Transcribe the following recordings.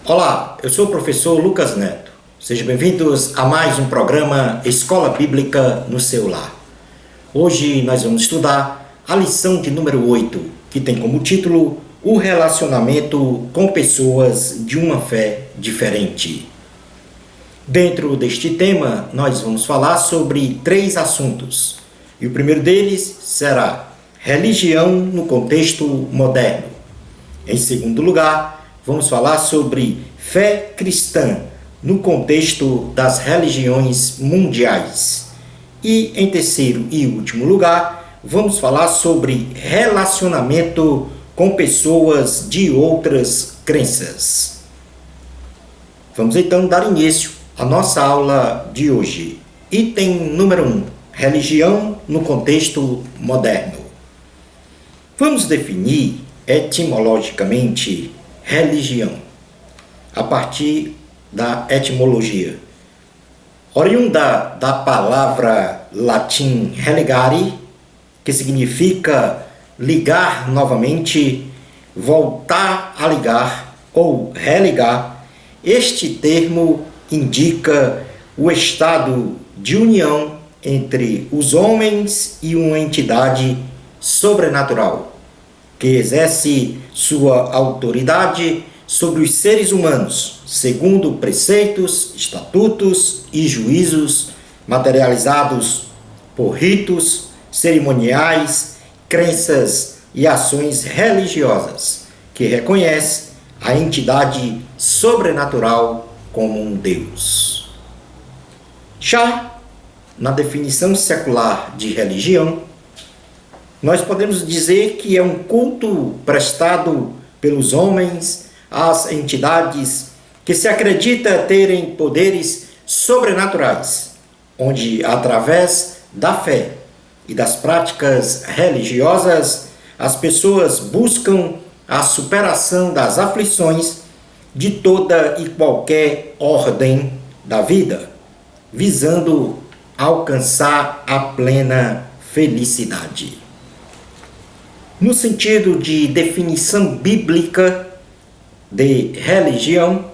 Olá, eu sou o professor Lucas Neto. Sejam bem-vindos a mais um programa Escola Bíblica no seu lar. Hoje nós vamos estudar a lição de número 8, que tem como título O relacionamento com pessoas de uma fé diferente. Dentro deste tema, nós vamos falar sobre 3 assuntos. E o primeiro deles será religião no contexto moderno. Em segundo lugar, vamos falar sobre fé cristã no contexto das religiões mundiais. E em terceiro e último lugar, vamos falar sobre relacionamento com pessoas de outras crenças. Vamos então dar início à nossa aula de hoje. Item número 1, religião no contexto moderno. Vamos definir etimologicamente religião, a partir da etimologia. Oriunda da palavra latim religare, que significa ligar novamente, voltar a ligar ou religar, este termo indica o estado de união entre os homens e uma entidade sobrenatural, que exerce sua autoridade sobre os seres humanos, segundo preceitos, estatutos e juízos materializados por ritos, cerimoniais, crenças e ações religiosas, que reconhece a entidade sobrenatural como um Deus. Já na definição secular de religião, nós podemos dizer que é um culto prestado pelos homens às entidades que se acredita terem poderes sobrenaturais, onde, através da fé e das práticas religiosas, as pessoas buscam a superação das aflições de toda e qualquer ordem da vida, visando alcançar a plena felicidade. No sentido de definição bíblica de religião,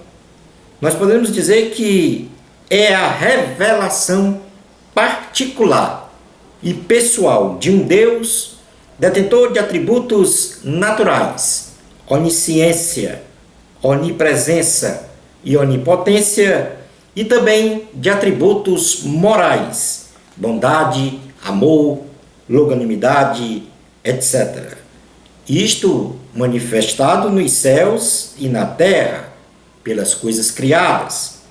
nós podemos dizer que é a revelação particular e pessoal de um Deus detentor de atributos naturais, onisciência, onipresença e onipotência, e também de atributos morais, bondade, amor, longanimidade, etc. Isto manifestado nos céus e na terra, pelas coisas criadas,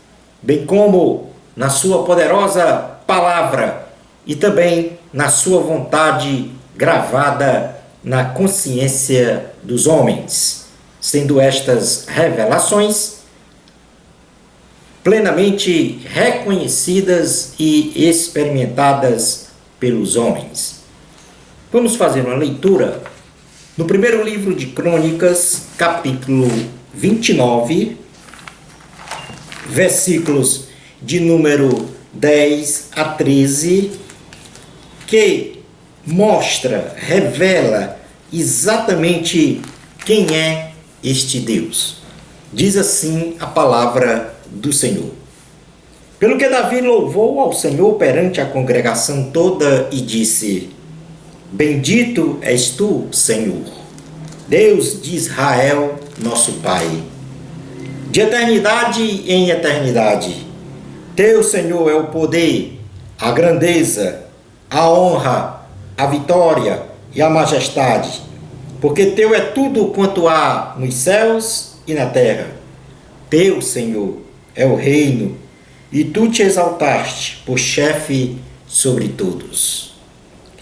bem como na sua poderosa palavra e também na sua vontade gravada na consciência dos homens, sendo estas revelações plenamente reconhecidas e experimentadas pelos homens. Vamos fazer uma leitura no primeiro livro de Crônicas, capítulo 29, versículos de número 10 a 13, que mostra, revela exatamente quem é este Deus. Diz assim a palavra do Senhor. Pelo que Davi louvou ao Senhor perante a congregação toda e disse: Bendito és tu, Senhor, Deus de Israel, nosso Pai. De eternidade em eternidade, teu, Senhor, é o poder, a grandeza, a honra, a vitória e a majestade, porque teu é tudo quanto há nos céus e na terra. Teu, Senhor, é o reino, e tu te exaltaste por chefe sobre todos.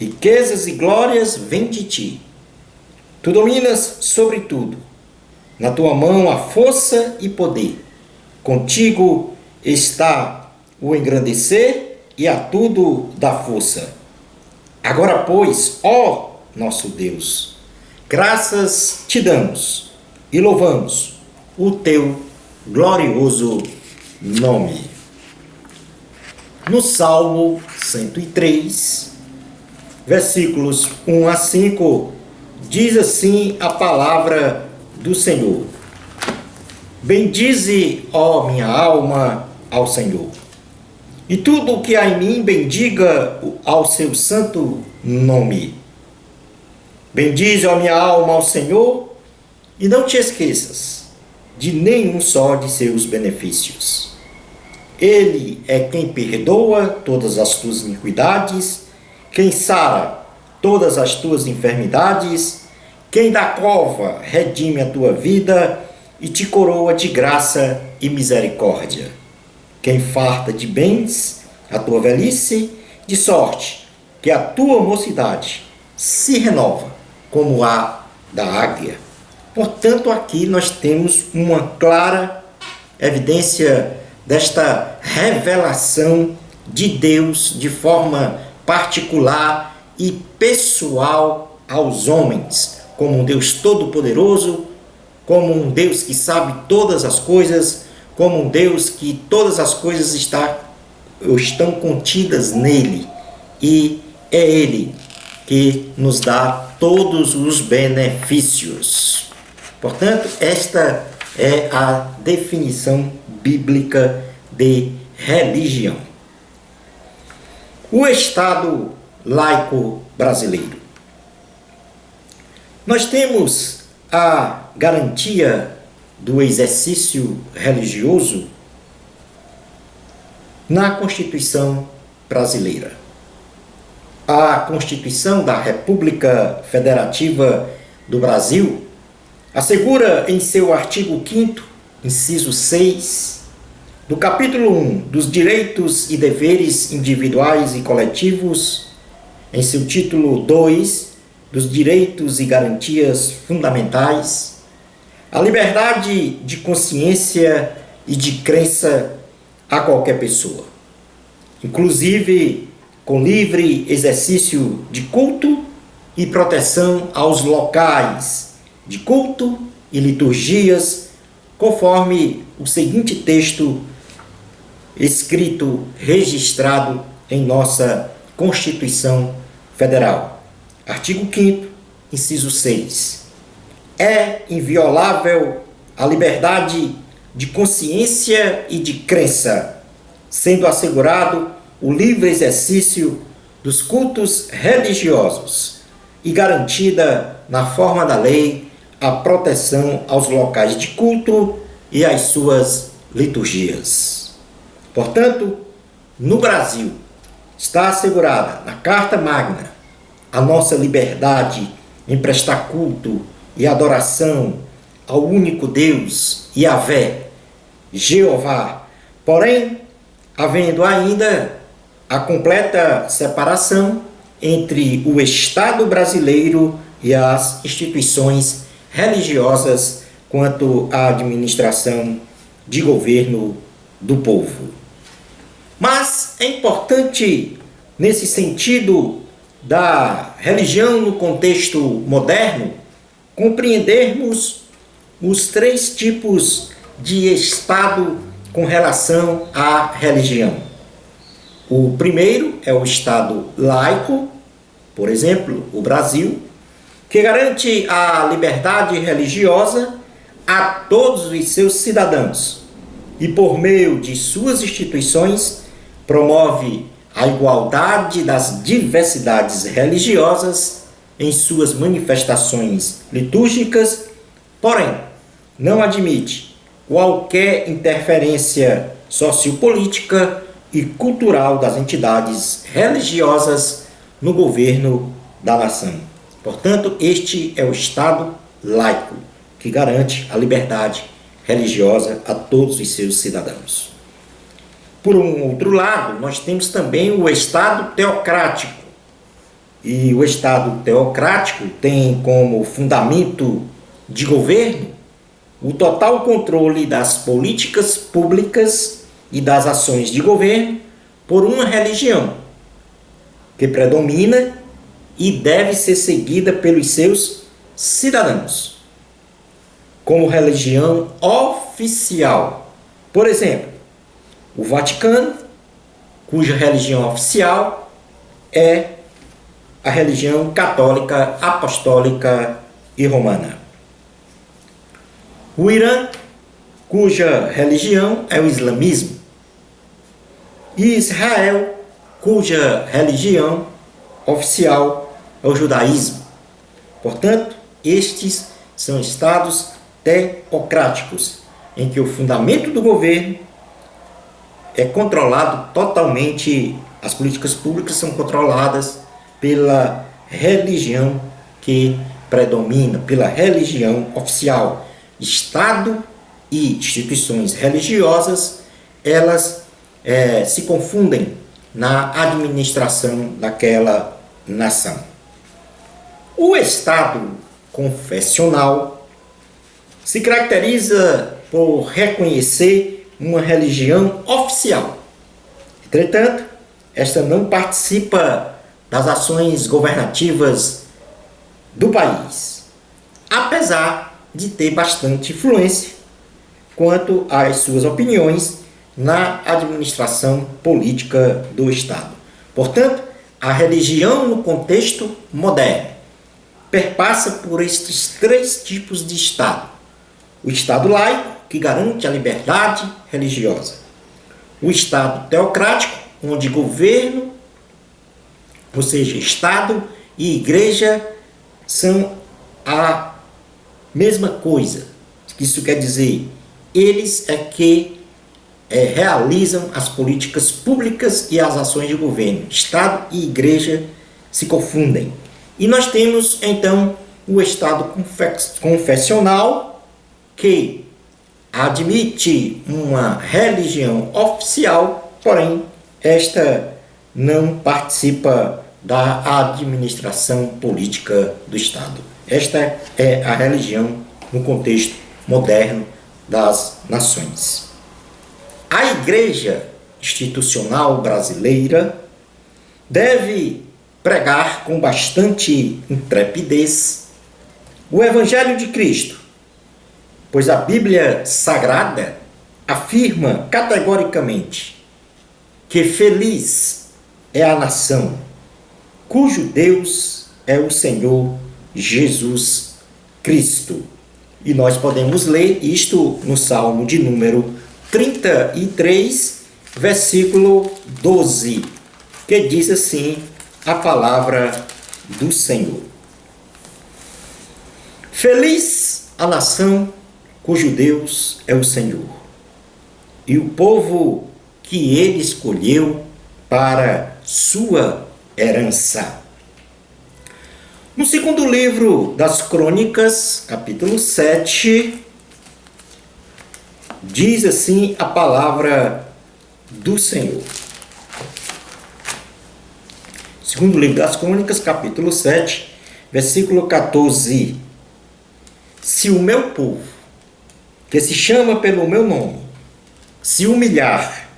Riquezas e glórias vêm de ti. Tu dominas sobre tudo. Na tua mão há força e poder. Contigo está o engrandecer e a tudo dá força. Agora, pois, ó nosso Deus, graças te damos e louvamos o teu glorioso nome. No Salmo 103, versículos 1 a 5, diz assim a palavra do Senhor: Bendize, ó minha alma, ao Senhor. E tudo o que há em mim, bendiga ao seu santo nome. Bendize, ó minha alma, ao Senhor, e não te esqueças de nenhum só de seus benefícios. Ele é quem perdoa todas as tuas iniquidades, quem sara todas as tuas enfermidades, quem da cova redime a tua vida e te coroa de graça e misericórdia. Quem farta de bens a tua velhice, de sorte que a tua mocidade se renova como a da águia. Portanto, aqui nós temos uma clara evidência desta revelação de Deus de forma particular e pessoal aos homens, como um Deus todo-poderoso, como um Deus que sabe todas as coisas, como um Deus que todas as coisas estão contidas nele, e é ele que nos dá todos os benefícios. Portanto, esta é a definição bíblica de religião. O Estado laico brasileiro. Nós temos a garantia do exercício religioso na Constituição brasileira. A Constituição da República Federativa do Brasil assegura em seu artigo 5º, inciso 6, do capítulo 1 dos direitos e deveres individuais e coletivos, em seu título 2 dos direitos e garantias fundamentais, a liberdade de consciência e de crença a qualquer pessoa, inclusive com livre exercício de culto e proteção aos locais de culto e liturgias, conforme o seguinte texto escrito, registrado em nossa Constituição Federal. Artigo 5º, inciso 6. É inviolável a liberdade de consciência e de crença, sendo assegurado o livre exercício dos cultos religiosos e garantida, na forma da lei, a proteção aos locais de culto e às suas liturgias. Portanto, no Brasil, está assegurada na Carta Magna a nossa liberdade em prestar culto e adoração ao único Deus, Yahvé, Jeová. Porém, havendo ainda a completa separação entre o Estado brasileiro e as instituições religiosas quanto à administração de governo do povo. Mas é importante, nesse sentido da religião no contexto moderno, compreendermos os 3 tipos de Estado com relação à religião. O primeiro é o Estado laico, por exemplo, o Brasil, que garante a liberdade religiosa a todos os seus cidadãos e, por meio de suas instituições, promove a igualdade das diversidades religiosas em suas manifestações litúrgicas, porém, não admite qualquer interferência sociopolítica e cultural das entidades religiosas no governo da nação. Portanto, este é o Estado laico, que garante a liberdade religiosa a todos os seus cidadãos. Por um outro lado, nós temos também o Estado teocrático. E o Estado teocrático tem como fundamento de governo o total controle das políticas públicas e das ações de governo por uma religião que predomina e deve ser seguida pelos seus cidadãos como religião oficial. Por exemplo, o Vaticano, cuja religião oficial é a religião católica, apostólica e romana. O Irã, cuja religião é o islamismo, e Israel, cuja religião oficial é o judaísmo. Portanto, estes são estados teocráticos, em que o fundamento do governo é controlado totalmente, as políticas públicas são controladas pela religião que predomina, pela religião oficial. Estado e instituições religiosas, elas se confundem na administração daquela nação. O Estado confessional se caracteriza por reconhecer uma religião oficial. Entretanto, esta não participa das ações governativas do país, apesar de ter bastante influência quanto às suas opiniões na administração política do Estado. Portanto, a religião no contexto moderno perpassa por estes três tipos de Estado. O Estado laico, que garante a liberdade religiosa. O Estado teocrático, onde governo, ou seja, Estado e Igreja, são a mesma coisa. Isso quer dizer, eles é que realizam as políticas públicas e as ações de governo. Estado e Igreja se confundem. E nós temos, então, o Estado confessional, que admite uma religião oficial, porém, esta não participa da administração política do Estado. Esta é a religião no contexto moderno das nações. A Igreja institucional brasileira deve pregar com bastante intrepidez o Evangelho de Cristo, pois a Bíblia Sagrada afirma categoricamente que feliz é a nação cujo Deus é o Senhor Jesus Cristo. E nós podemos ler isto no Salmo de número 33, versículo 12, que diz assim a palavra do Senhor. Feliz a nação cujo Deus é o Senhor, e o povo que ele escolheu para sua herança. No segundo livro das Crônicas, capítulo 7, diz assim a palavra do Senhor. Segundo livro das Crônicas, capítulo 7, versículo 14. Se o meu povo, que se chama pelo meu nome, se humilhar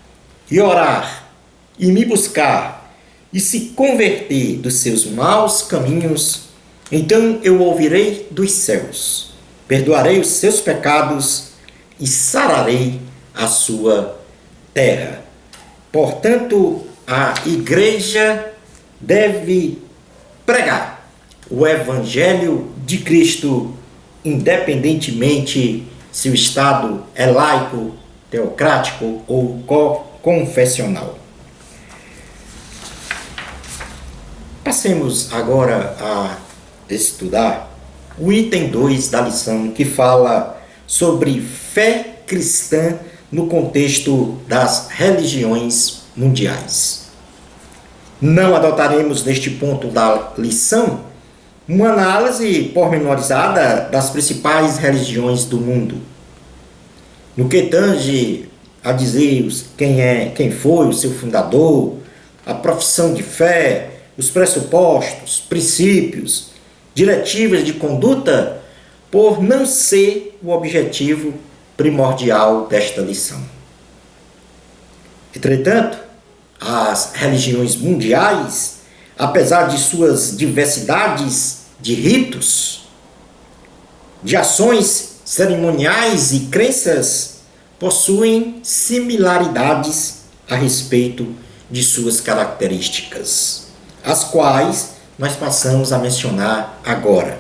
e orar e me buscar e se converter dos seus maus caminhos, então eu ouvirei dos céus, perdoarei os seus pecados e sararei a sua terra. Portanto, a igreja deve pregar o Evangelho de Cristo, independentemente se o Estado é laico, teocrático ou confessional. Passemos agora a estudar o item 2 da lição, que fala sobre fé cristã no contexto das religiões mundiais. Não adotaremos neste ponto da lição uma análise pormenorizada das principais religiões do mundo, no que tange a dizer quem foi o seu fundador, a profissão de fé, os pressupostos, princípios, diretivas de conduta, por não ser o objetivo primordial desta lição. Entretanto, as religiões mundiais, apesar de suas diversidades de ritos, de ações cerimoniais e crenças, possuem similaridades a respeito de suas características, as quais nós passamos a mencionar agora.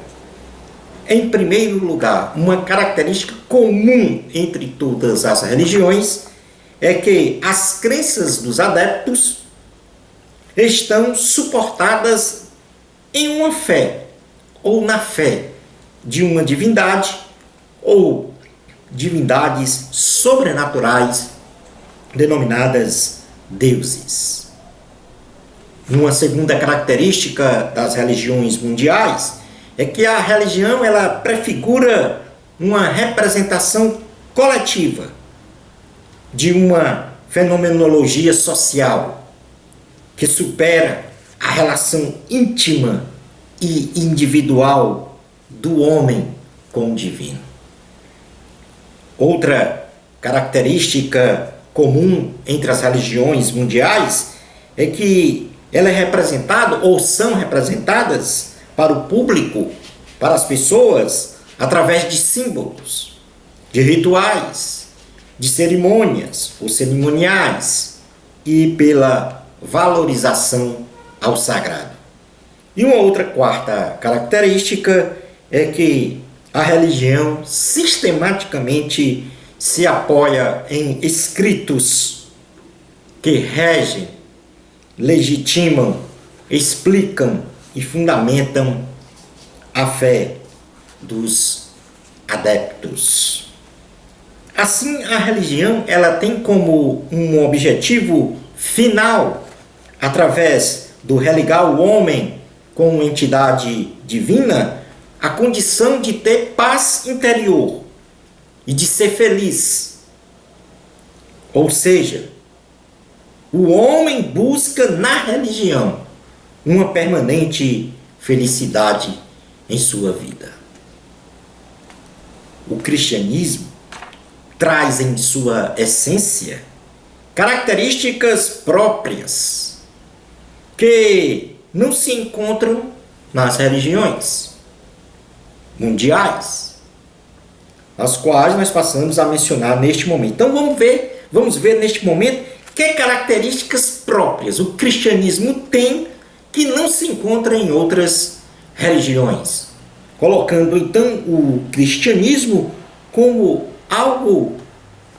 Em primeiro lugar, uma característica comum entre todas as religiões é que as crenças dos adeptos estão suportadas em uma fé, ou na fé de uma divindade, ou divindades sobrenaturais denominadas deuses. Uma segunda característica das religiões mundiais é que a religião ela prefigura uma representação coletiva de uma fenomenologia social que supera a relação íntima e individual do homem com o divino. Outra característica comum entre as religiões mundiais é que ela é representada ou são representadas para o público, para as pessoas, através de símbolos, de rituais, de cerimônias ou cerimoniais e pela valorização ao sagrado. E uma outra quarta característica é que a religião sistematicamente se apoia em escritos que regem, legitimam, explicam e fundamentam a fé dos adeptos. Assim, a religião ela tem como um objetivo final, através do religar o homem com uma entidade divina, a condição de ter paz interior e de ser feliz. Ou seja, o homem busca na religião uma permanente felicidade em sua vida. O cristianismo traz em sua essência características próprias que não se encontram nas religiões mundiais, as quais nós passamos a mencionar neste momento. Então vamos ver neste momento que características próprias o cristianismo tem que não se encontra em outras religiões, colocando então o cristianismo como algo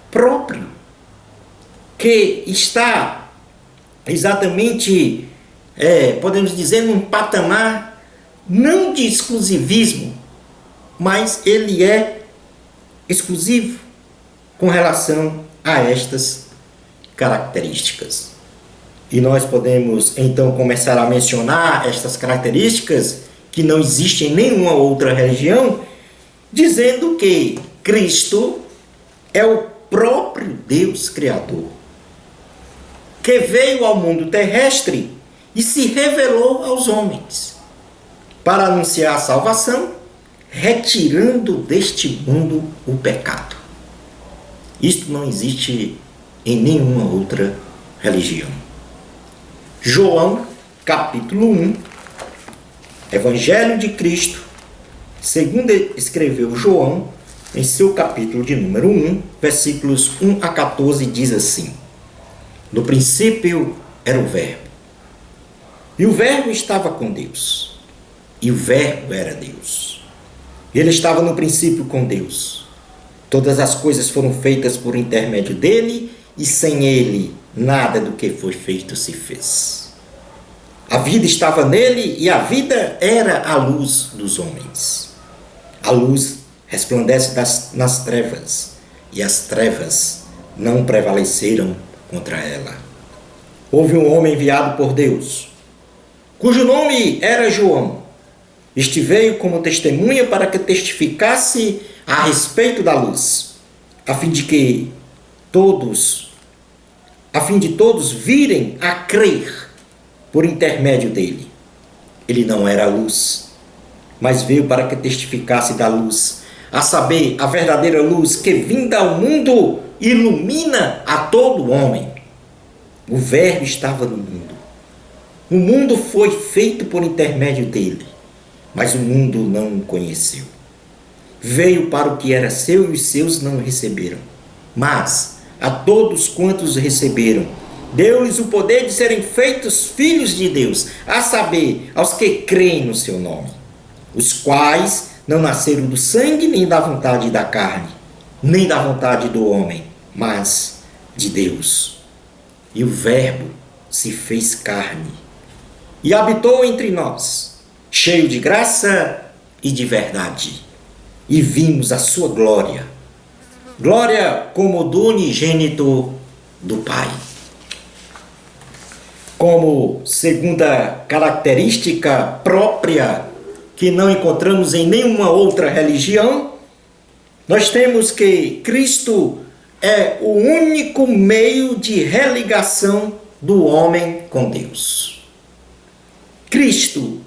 próprio, que está exatamente, podemos dizer, num patamar não de exclusivismo, mas ele é exclusivo com relação a estas características. E nós podemos então começar a mencionar estas características que não existem em nenhuma outra religião, dizendo que Cristo é o próprio Deus Criador, que veio ao mundo terrestre e se revelou aos homens para anunciar a salvação, retirando deste mundo o pecado. Isto não existe em nenhuma outra religião. João, capítulo 1, Evangelho de Cristo, segundo escreveu João, em seu capítulo de número 1, versículos 1 a 14, diz assim: No princípio era o Verbo, e o Verbo estava com Deus, e o Verbo era Deus. Ele estava no princípio com Deus. Todas as coisas foram feitas por intermédio dele, e sem ele nada do que foi feito se fez. A vida estava nele, e a vida era a luz dos homens. A luz resplandece nas trevas, e as trevas não prevaleceram contra ela. Houve um homem enviado por Deus, cujo nome era João. Este veio como testemunha para que testificasse a respeito da luz, a fim de todos virem a crer por intermédio dele. Ele não era a luz, mas veio para que testificasse da luz, a saber, a verdadeira luz que, vinda ao mundo, ilumina a todo homem. O Verbo estava no mundo. O mundo foi feito por intermédio dele, mas o mundo não o conheceu. Veio para o que era seu e os seus não o receberam. Mas a todos quantos receberam, deu-lhes o poder de serem feitos filhos de Deus, a saber, aos que creem no seu nome, os quais não nasceram do sangue nem da vontade da carne, nem da vontade do homem, mas de Deus. E o Verbo se fez carne e habitou entre nós, cheio de graça e de verdade. E vimos a sua glória, glória como do unigênito do Pai. Como segunda característica própria que não encontramos em nenhuma outra religião, nós temos que Cristo é o único meio de religação do homem com Deus. Cristo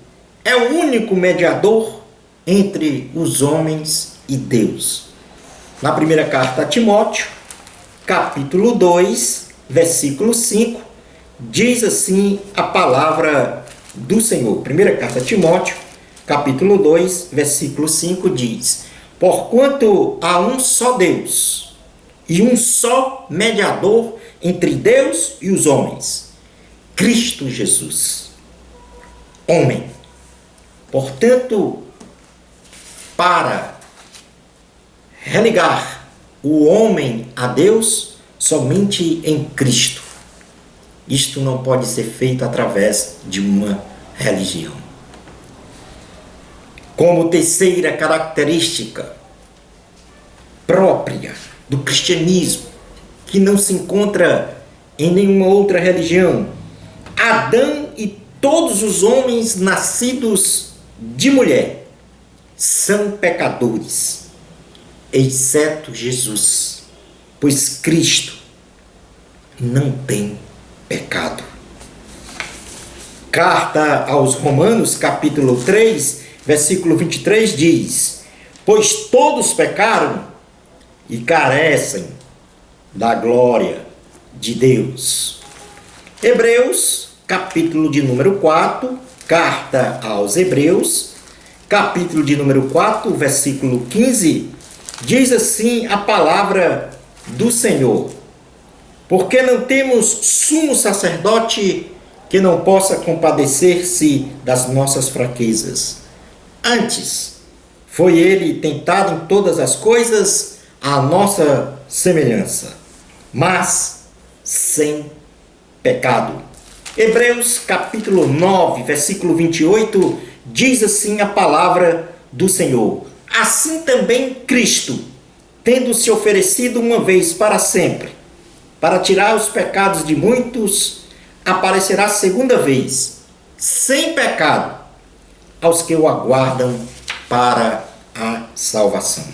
é o único mediador entre os homens e Deus. Na primeira carta a Timóteo, capítulo 2, versículo 5, diz assim a palavra do Senhor. Primeira carta a Timóteo, capítulo 2, versículo 5 diz: porquanto há um só Deus e um só mediador entre Deus e os homens, Cristo Jesus, homem. Portanto, para religar o homem a Deus, somente em Cristo. Isto não pode ser feito através de uma religião. Como terceira característica própria do cristianismo, que não se encontra em nenhuma outra religião, Adão e todos os homens nascidos de mulher são pecadores, exceto Jesus, pois Cristo não tem pecado. Carta aos Romanos, capítulo 3, versículo 23 diz: pois todos pecaram e carecem da glória de Deus. Hebreus, capítulo de número 4, carta aos Hebreus, capítulo de número 4, versículo 15, diz assim a palavra do Senhor: porque não temos sumo sacerdote que não possa compadecer-se das nossas fraquezas. Antes, foi ele tentado em todas as coisas à nossa semelhança, mas sem pecado. Hebreus capítulo 9, versículo 28, diz assim a palavra do Senhor: assim também Cristo, tendo se oferecido uma vez para sempre, para tirar os pecados de muitos, aparecerá segunda vez, sem pecado, aos que o aguardam para a salvação.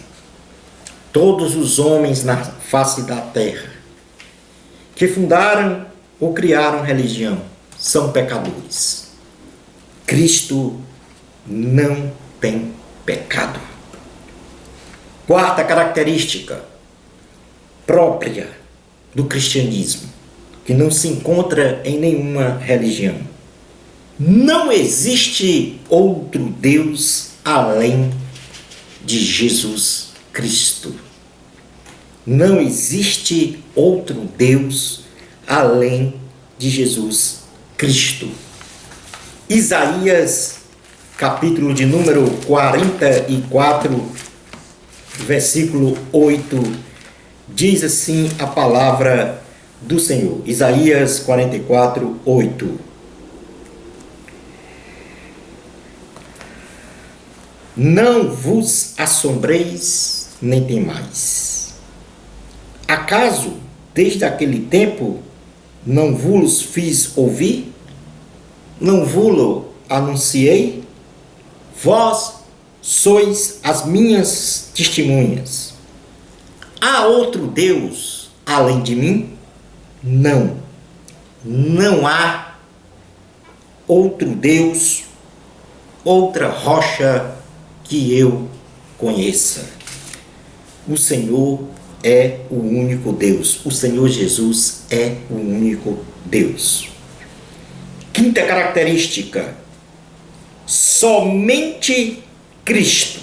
Todos os homens na face da terra que fundaram ou criaram religião são pecadores. Cristo não tem pecado. Quarta característica própria do cristianismo, que não se encontra em nenhuma religião: não existe outro Deus além de Jesus Cristo. Não existe outro Deus além de Jesus Cristo. Isaías, capítulo de número 44, versículo 8, diz assim a palavra do Senhor. Isaías 44, 8. Não vos assombreis nem temais. Acaso, desde aquele tempo, não vos fiz ouvir? Não vos anunciei? Vós sois as minhas testemunhas. Há outro Deus além de mim? Não. Não há outro Deus, outra rocha que eu conheça. O Senhor é o único Deus. O Senhor Jesus é o único Deus. Quinta característica: somente Cristo.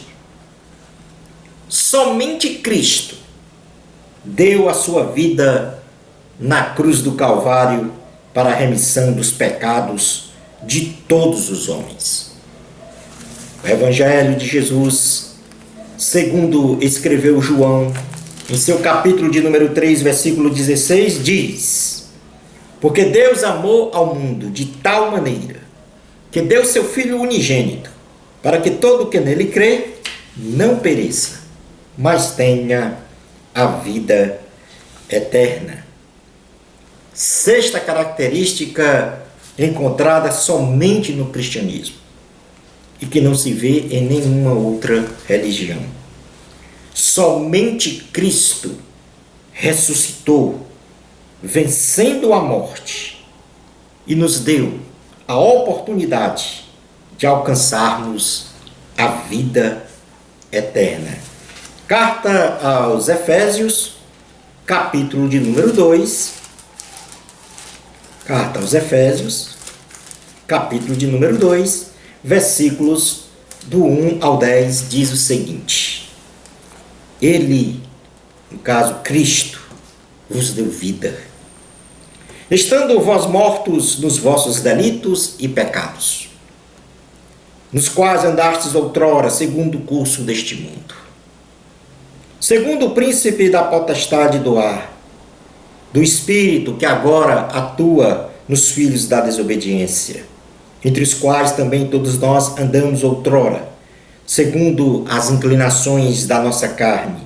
Somente Cristo deu a sua vida na cruz do Calvário para a remissão dos pecados de todos os homens. O Evangelho de Jesus, segundo escreveu João, em seu capítulo de número 3, versículo 16, diz: porque Deus amou ao mundo de tal maneira que deu seu Filho unigênito, para que todo o que nele crê não pereça, mas tenha a vida eterna. Sexta característica encontrada somente no cristianismo e que não se vê em nenhuma outra religião. Somente Cristo ressuscitou, vencendo a morte, e nos deu a oportunidade de alcançarmos a vida eterna. Carta aos Efésios, capítulo de número 2. Carta aos Efésios, capítulo de número 2, versículos do 1 ao 10, diz o seguinte: Ele, no caso Cristo, vos deu vida, estando vós mortos nos vossos delitos e pecados, nos quais andastes outrora segundo o curso deste mundo, segundo o príncipe da potestade do ar, do espírito que agora atua nos filhos da desobediência, entre os quais também todos nós andamos outrora, segundo as inclinações da nossa carne,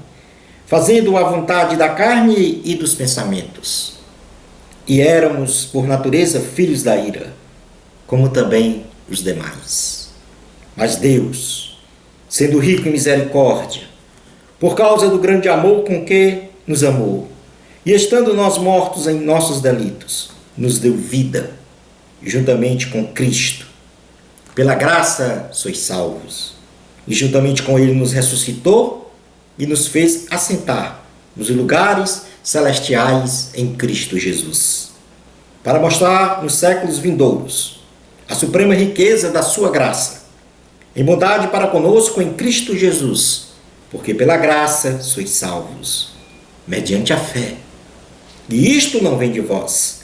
fazendo a vontade da carne e dos pensamentos. E éramos, por natureza, filhos da ira, como também os demais. Mas Deus, sendo rico em misericórdia, por causa do grande amor com que nos amou, e estando nós mortos em nossos delitos, nos deu vida, juntamente com Cristo. Pela graça sois salvos. E juntamente com Ele nos ressuscitou e nos fez assentar nos lugares celestiais em Cristo Jesus, para mostrar nos séculos vindouros a suprema riqueza da sua graça, em bondade para conosco em Cristo Jesus, porque pela graça sois salvos, mediante a fé. E isto não vem de vós,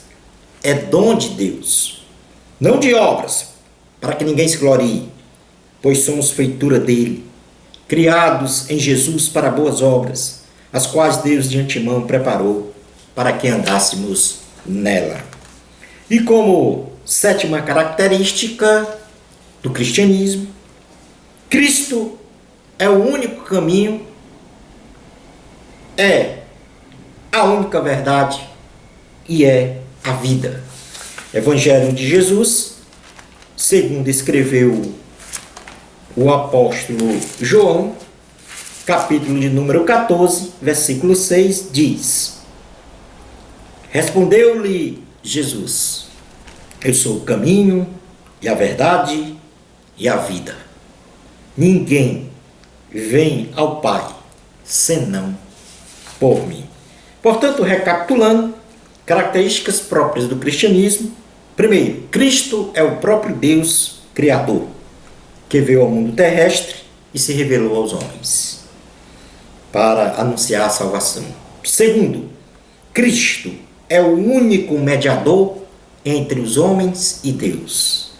é dom de Deus, não de obras, para que ninguém se glorie, pois somos feitura dele, criados em Jesus para boas obras, as quais Deus de antemão preparou para que andássemos nela. E como sétima característica do cristianismo, Cristo é o único caminho, é a única verdade e é a vida. Evangelho de Jesus, segundo escreveu o apóstolo João, capítulo de número 14, versículo 6, diz: respondeu-lhe Jesus: eu sou o caminho e a verdade e a vida. Ninguém vem ao Pai senão por mim. Portanto, recapitulando, características próprias do cristianismo. Primeiro, Cristo é o próprio Deus Criador, que veio ao mundo terrestre e se revelou aos homens para anunciar a salvação. Segundo, Cristo é o único mediador entre os homens e Deus.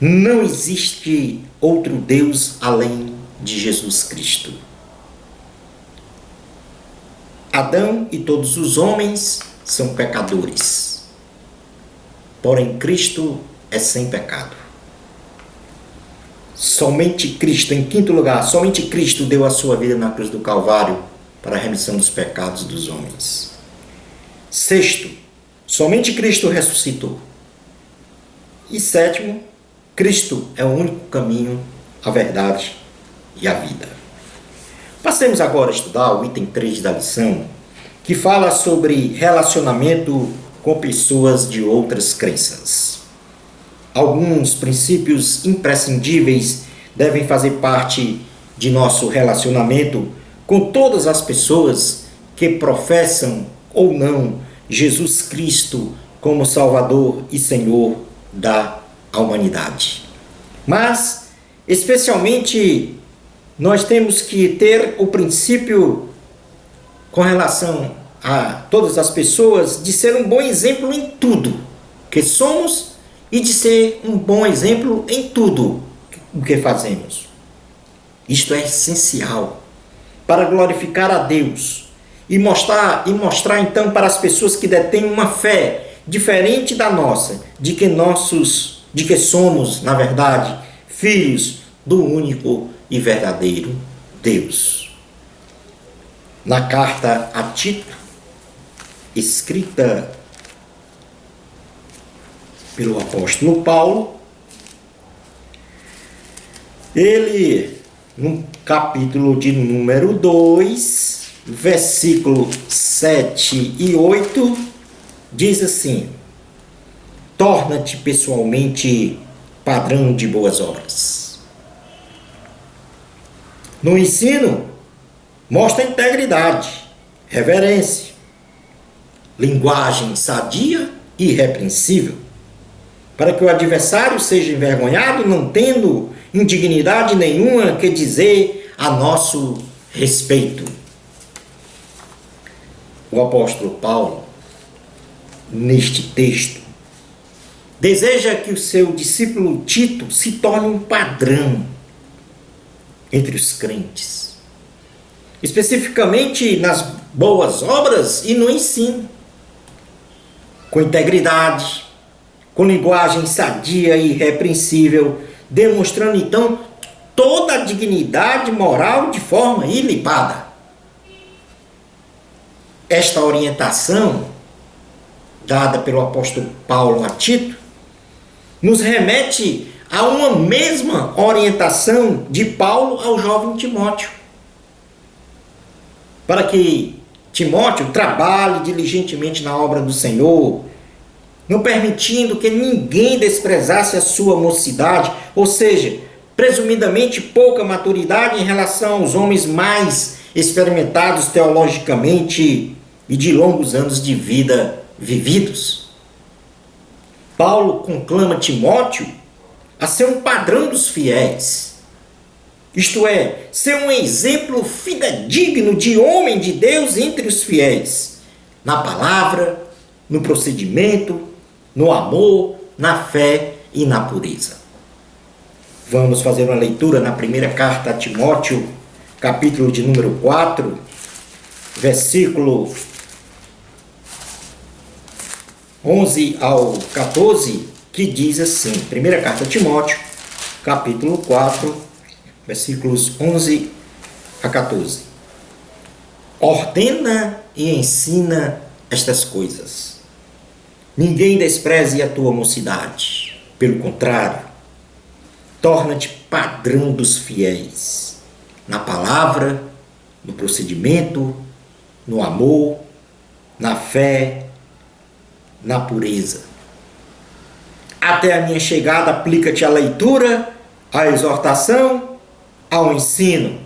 Não existe outro Deus além de Jesus Cristo. Adão e todos os homens são pecadores, porém Cristo é sem pecado. Somente Cristo, em quinto lugar, somente Cristo deu a sua vida na cruz do Calvário para a remissão dos pecados dos homens. Sexto, somente Cristo ressuscitou. E sétimo, Cristo é o único caminho, a verdade e a vida. Passemos agora a estudar o item 3 da lição, que fala sobre relacionamento com pessoas de outras crenças. Alguns princípios imprescindíveis devem fazer parte de nosso relacionamento com todas as pessoas que professam ou não Jesus Cristo como Salvador e Senhor da humanidade. Mas, especialmente, nós temos que ter o princípio com relação a todas as pessoas de ser um bom exemplo em tudo que somos e de ser um bom exemplo em tudo o que fazemos. Isto é essencial para glorificar a Deus e mostrar então para as pessoas que detêm uma fé diferente da nossa, de que somos, na verdade, filhos do único e verdadeiro Deus. Na carta a Tito, escrita pelo apóstolo Paulo, ele, no capítulo de número 2, versículo 7 e 8, diz assim: torna-te pessoalmente padrão de boas obras. No ensino, mostra integridade, reverência, linguagem sadia e irrepreensível, para que o adversário seja envergonhado, não tendo indignidade nenhuma que dizer a nosso respeito. O apóstolo Paulo, neste texto, deseja que o seu discípulo Tito se torne um padrão entre os crentes, especificamente nas boas obras e no ensino, com integridade, com linguagem sadia e irrepreensível, demonstrando então toda a dignidade moral de forma ilibada. Esta orientação, dada pelo apóstolo Paulo a Tito, nos remete a uma mesma orientação de Paulo ao jovem Timóteo, para que Timóteo trabalhe diligentemente na obra do Senhor, não permitindo que ninguém desprezasse a sua mocidade, ou seja, presumidamente pouca maturidade em relação aos homens mais experimentados teologicamente e de longos anos de vida vividos. Paulo conclama Timóteo a ser um padrão dos fiéis, isto é, ser um exemplo fidedigno de homem de Deus entre os fiéis, na palavra, no procedimento, no amor, na fé e na pureza. Vamos fazer uma leitura na primeira carta a Timóteo, capítulo de número 4, versículo 11 ao 14, que diz assim, primeira carta a Timóteo, capítulo 4, versículos 11 a 14. Ordena e ensina estas coisas. Ninguém despreze a tua mocidade. Pelo contrário, torna-te padrão dos fiéis, na palavra, no procedimento, no amor, na fé, na pureza. Até a minha chegada, aplica-te à leitura, à exortação, ao ensino.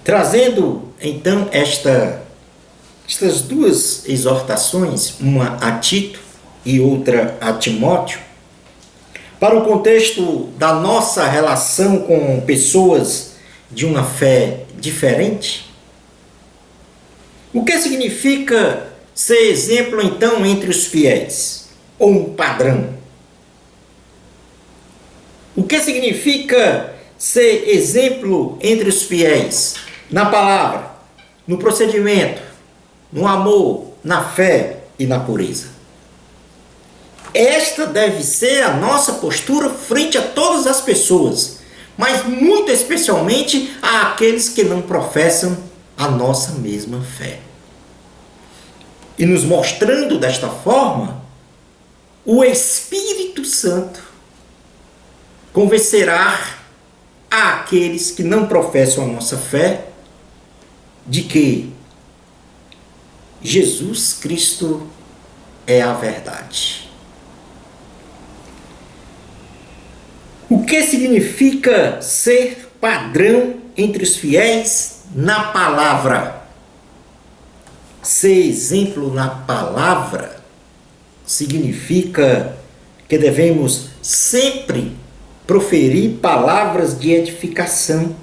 Trazendo então estas duas exortações, uma a Tito e outra a Timóteo, para o contexto da nossa relação com pessoas de uma fé diferente. O que significa ser exemplo então entre os fiéis, ou um padrão? O que significa ser exemplo entre os fiéis? Na palavra, no procedimento, no amor, na fé e na pureza. Esta deve ser a nossa postura frente a todas as pessoas, mas muito especialmente àqueles que não professam a nossa mesma fé. E nos mostrando desta forma, o Espírito Santo convencerá àqueles que não professam a nossa fé de que Jesus Cristo é a verdade. O que significa ser padrão entre os fiéis na palavra? Ser exemplo na palavra significa que devemos sempre proferir palavras de edificação,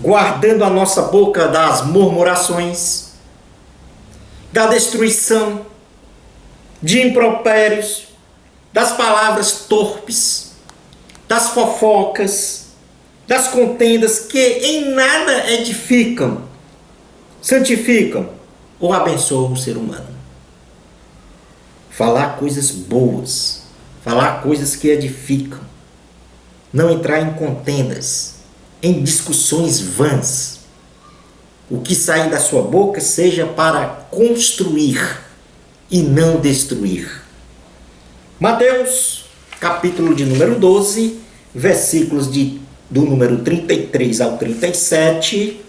guardando a nossa boca das murmurações, da destruição, de impropérios, das palavras torpes, das fofocas, das contendas que em nada edificam, santificam ou abençoam o ser humano. Falar coisas boas, falar coisas que edificam, não entrar em contendas, em discussões vãs. O que sair da sua boca seja para construir e não destruir. Mateus, capítulo de número 12, versículos do número 33 ao 37.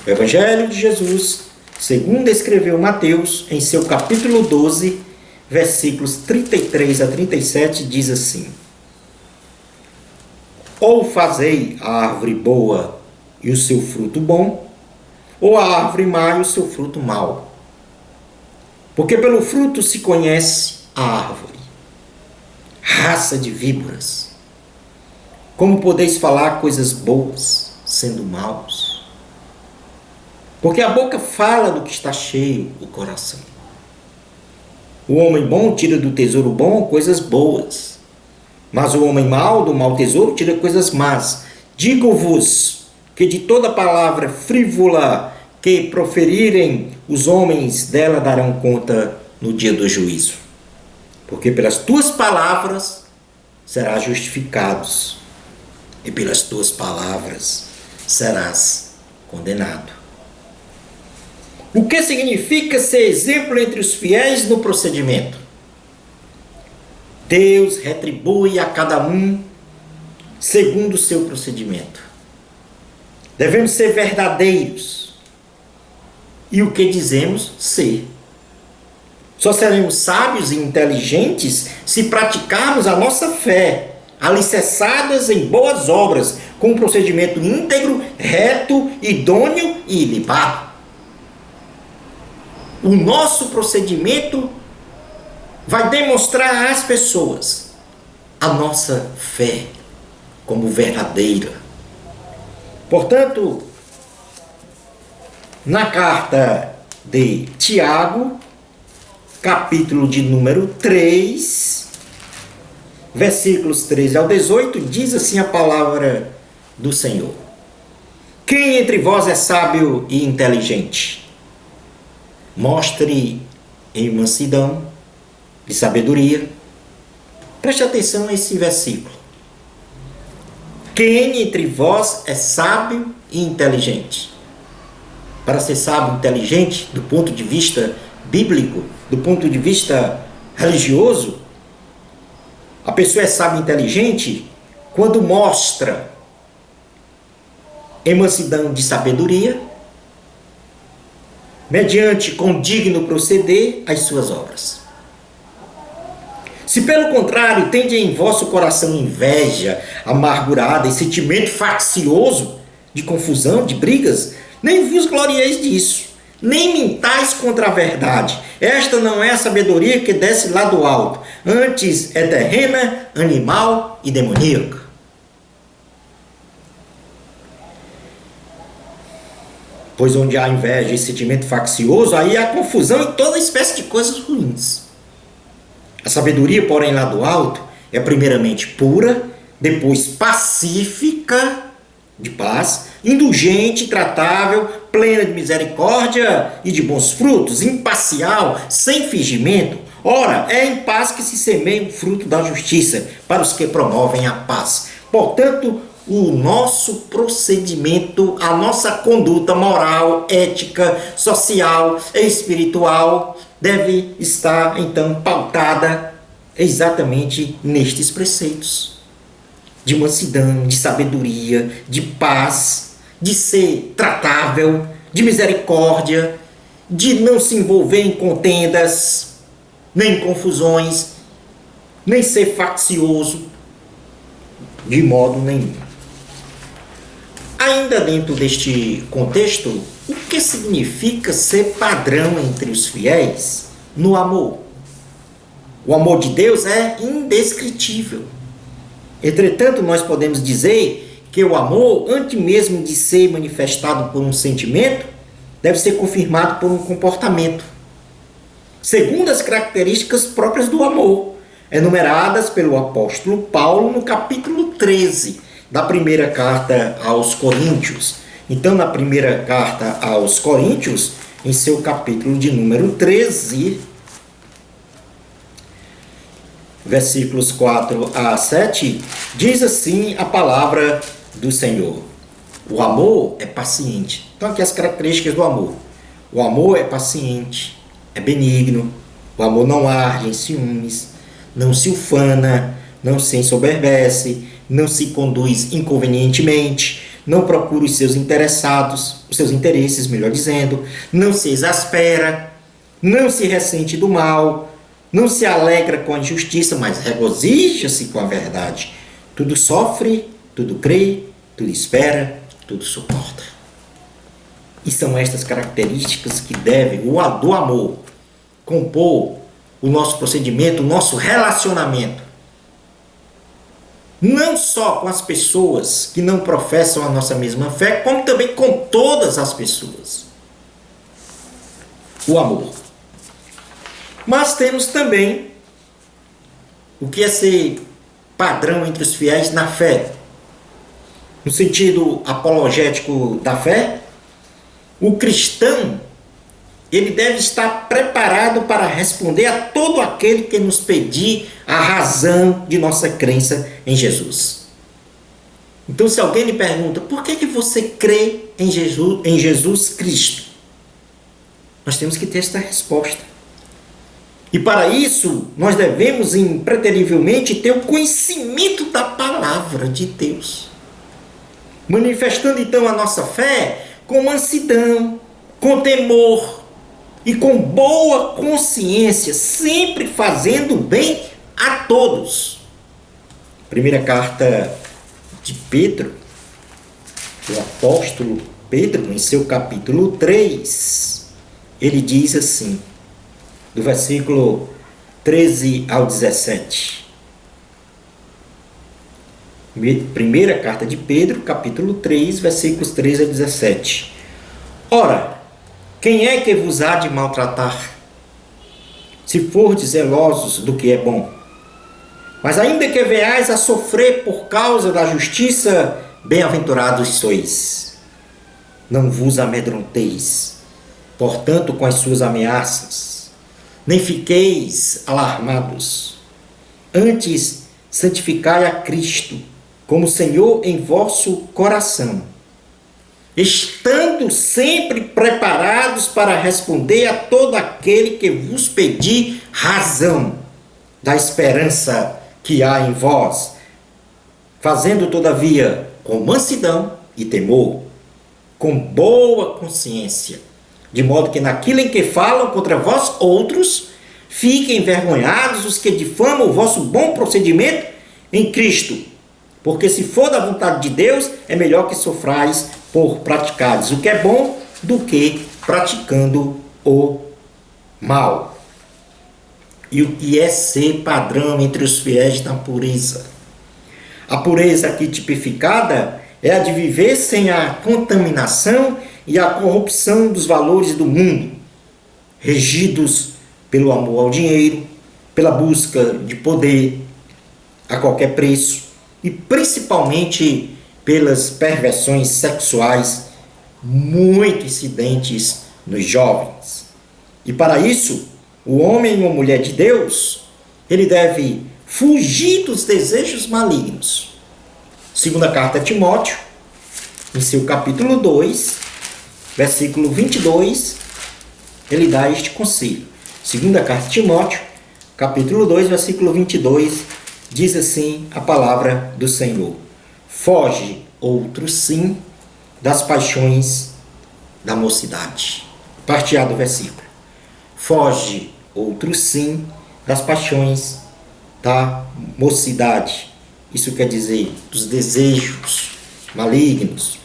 O Evangelho de Jesus, segundo escreveu Mateus, em seu capítulo 12, versículos 33 a 37, diz assim: Ou fazei a árvore boa e o seu fruto bom, ou a árvore má e o seu fruto mau. Porque pelo fruto se conhece a árvore. Raça de víboras, como podeis falar coisas boas, sendo maus? Porque a boca fala do que está cheio o coração. O homem bom tira do tesouro bom coisas boas, mas o homem mau do mau tesouro tira coisas más. Digo-vos que de toda palavra frívola que proferirem, os homens dela darão conta no dia do juízo. Porque pelas tuas palavras serás justificados, e pelas tuas palavras serás condenado. O que significa ser exemplo entre os fiéis no procedimento? Deus retribui a cada um segundo o seu procedimento. Devemos ser verdadeiros. E o que dizemos ser? Só seremos sábios e inteligentes se praticarmos a nossa fé, alicerçadas em boas obras, com um procedimento íntegro, reto, idôneo e ilibado. O nosso procedimento vai demonstrar às pessoas a nossa fé como verdadeira. Portanto, na carta de Tiago, capítulo de número 3, versículos 13 ao 18, diz assim a palavra do Senhor: Quem entre vós é sábio e inteligente? Mostre em mansidão e sabedoria. Preste atenção a esse versículo. Quem entre vós é sábio e inteligente? Para ser sábio e inteligente, do ponto de vista bíblico, do ponto de vista religioso, a pessoa é sábia e inteligente quando mostra em mansidão de sabedoria, mediante condigno proceder as suas obras. Se pelo contrário tende em vosso coração inveja amargurada e sentimento faccioso de confusão, de brigas, nem vos glorieis disso, nem mintais contra a verdade. Esta não é a sabedoria que desce lá do alto, antes é terrena, animal e demoníaca. Pois onde há inveja e sentimento faccioso, aí há confusão e toda espécie de coisas ruins. A sabedoria, porém, lá do alto, é primeiramente pura, depois pacífica, de paz, indulgente, tratável, plena de misericórdia e de bons frutos, imparcial, sem fingimento. Ora, é em paz que se semeia o fruto da justiça para os que promovem a paz. Portanto, o nosso procedimento, a nossa conduta moral, ética, social e espiritual deve estar, então, pautada exatamente nestes preceitos de mansidão, de sabedoria, de paz, de ser tratável, de misericórdia, de não se envolver em contendas, nem em confusões, nem ser faccioso, de modo nenhum. Ainda dentro deste contexto, o que significa ser padrão entre os fiéis no amor? O amor de Deus é indescritível. Entretanto, nós podemos dizer que o amor, antes mesmo de ser manifestado por um sentimento, deve ser confirmado por um comportamento, segundo as características próprias do amor. enumeradas pelo apóstolo Paulo no capítulo 13 da primeira carta aos Coríntios. Então, na primeira carta aos Coríntios, em seu capítulo de número 13, versículos 4 a 7, diz assim a palavra do Senhor: o amor é paciente. Então, aqui as características do amor. O amor é paciente, é benigno, o amor não arde em ciúmes, não se ufana, não se ensoberbece, não se conduz inconvenientemente, não procura os seus interesses, melhor dizendo, não se exaspera, não se ressente do mal, não se alegra com a injustiça, mas regozija-se com a verdade. Tudo sofre, tudo crê, tudo espera, tudo suporta. E são estas características que devem, do amor, compor o nosso procedimento, o nosso relacionamento. Não só com as pessoas que não professam a nossa mesma fé, como também com todas as pessoas. O amor. Mas temos também o que é ser padrão entre os fiéis na fé. No sentido apologético da fé, o cristão, ele deve estar preparado para responder a todo aquele que nos pedir a razão de nossa crença em Jesus. Então, se alguém lhe pergunta, por que você crê em Jesus Cristo? Nós temos que ter esta resposta. E para isso, nós devemos impreterivelmente ter o conhecimento da palavra de Deus. Manifestando então a nossa fé com mansidão, com temor e com boa consciência, sempre fazendo bem a todos. Primeira carta de Pedro, o apóstolo Pedro, em seu capítulo 3, ele diz assim, do versículo 13 ao 17. Primeira carta de Pedro, capítulo 3, versículos 13 a 17. Ora, quem é que vos há de maltratar, se fordes zelosos do que é bom? Mas ainda que venhais a sofrer por causa da justiça, bem-aventurados sois. Não vos amedronteis, portanto, com as suas ameaças, nem fiqueis alarmados. Antes, santificai a Cristo como Senhor em vosso coração, estando sempre preparados para responder a todo aquele que vos pedir razão da esperança que há em vós, fazendo todavia com mansidão e temor, com boa consciência, de modo que naquilo em que falam contra vós outros, fiquem envergonhados os que difamam o vosso bom procedimento em Cristo. Porque se for da vontade de Deus, é melhor que sofrais por praticares o que é bom do que praticando o mal. E o que é ser padrão entre os fiéis na pureza? A pureza aqui tipificada é a de viver sem a contaminação e a corrupção dos valores do mundo, regidos pelo amor ao dinheiro, pela busca de poder a qualquer preço e principalmente pelas perversões sexuais muito incidentes nos jovens. E para isso, o homem ou mulher de Deus, ele deve fugir dos desejos malignos. Segunda carta a Timóteo, em seu capítulo 2, versículo 22, ele dá este conselho. Segunda carta a Timóteo, capítulo 2, versículo 22, diz assim a palavra do Senhor: foge, outro sim, das paixões da mocidade. Parte A do versículo. Foge, outro sim, das paixões da mocidade. Isso quer dizer, dos desejos malignos.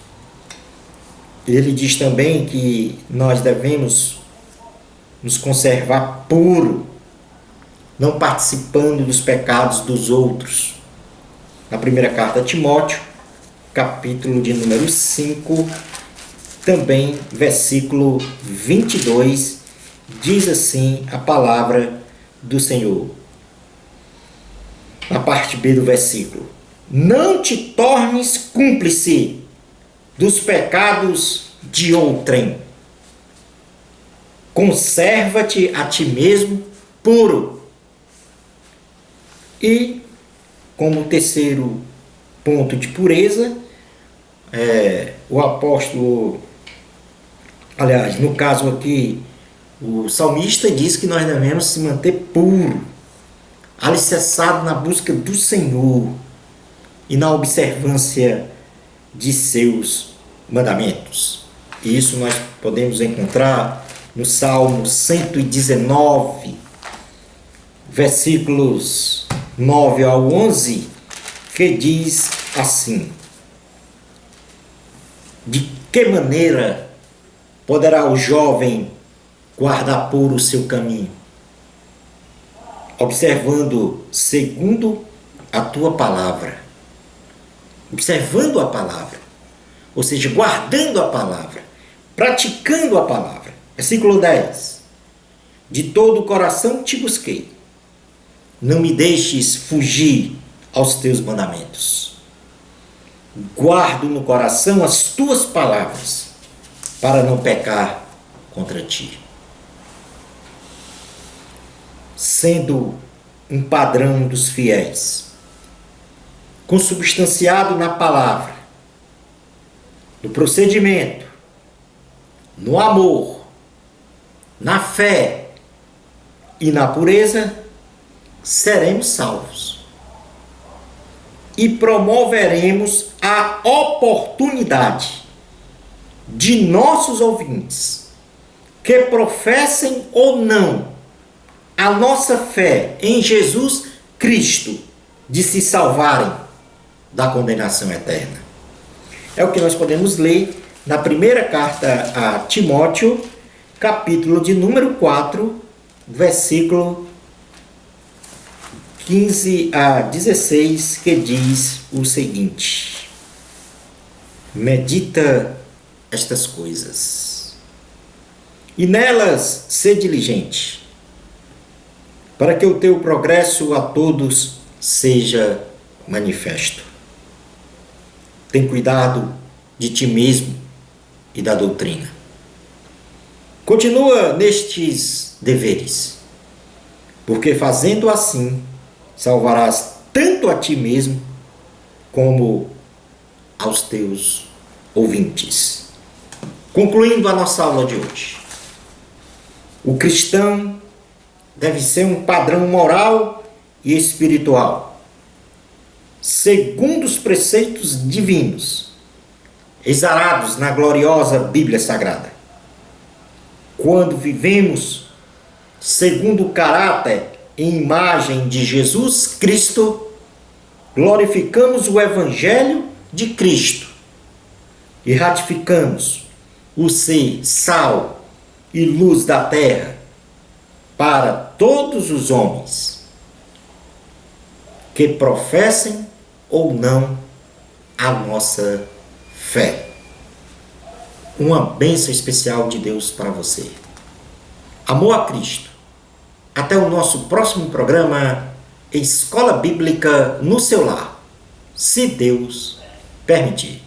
Ele diz também que nós devemos nos conservar puro, não participando dos pecados dos outros. Na primeira carta a Timóteo, capítulo de número 5, também versículo 22, diz assim a palavra do Senhor: na parte B do versículo. Não te tornes cúmplice dos pecados de outrem. Conserva-te a ti mesmo puro. E, como terceiro ponto de pureza, o apóstolo, aliás, no caso aqui, o salmista diz que nós devemos se manter puro, alicerçado na busca do Senhor e na observância de seus mandamentos. E isso nós podemos encontrar no Salmo 119, versículos 9 ao 11, que diz assim: de que maneira poderá o jovem guardar puro o seu caminho? Observando segundo a tua palavra. Observando a palavra, ou seja, guardando a palavra, praticando a palavra. Versículo 10. De todo o coração te busquei. Não me deixes fugir aos teus mandamentos. Guardo no coração as tuas palavras, para não pecar contra ti. Sendo um padrão dos fiéis, consubstanciado na palavra, no procedimento, no amor, na fé e na pureza, seremos salvos. E promoveremos a oportunidade de nossos ouvintes, que professem ou não a nossa fé em Jesus Cristo, de se salvarem da condenação eterna. É o que nós podemos ler na primeira carta a Timóteo, capítulo de número 4, versículo 15 a 16, que diz o seguinte: medita estas coisas, e nelas sê diligente, para que o teu progresso a todos seja manifesto. Tem cuidado de ti mesmo e da doutrina. Continua nestes deveres, porque fazendo assim, salvarás tanto a ti mesmo como aos teus ouvintes. Concluindo a nossa aula de hoje, o cristão deve ser um padrão moral e espiritual, segundo os preceitos divinos, exarados na gloriosa Bíblia Sagrada. Quando vivemos segundo o caráter e imagem de Jesus Cristo, glorificamos o Evangelho de Cristo e ratificamos o ser sal e luz da terra para todos os homens, que professem ou não a nossa fé. Uma bênção especial de Deus para você. Amor a Cristo. Até o nosso próximo programa, Escola Bíblica no seu lar, se Deus permitir.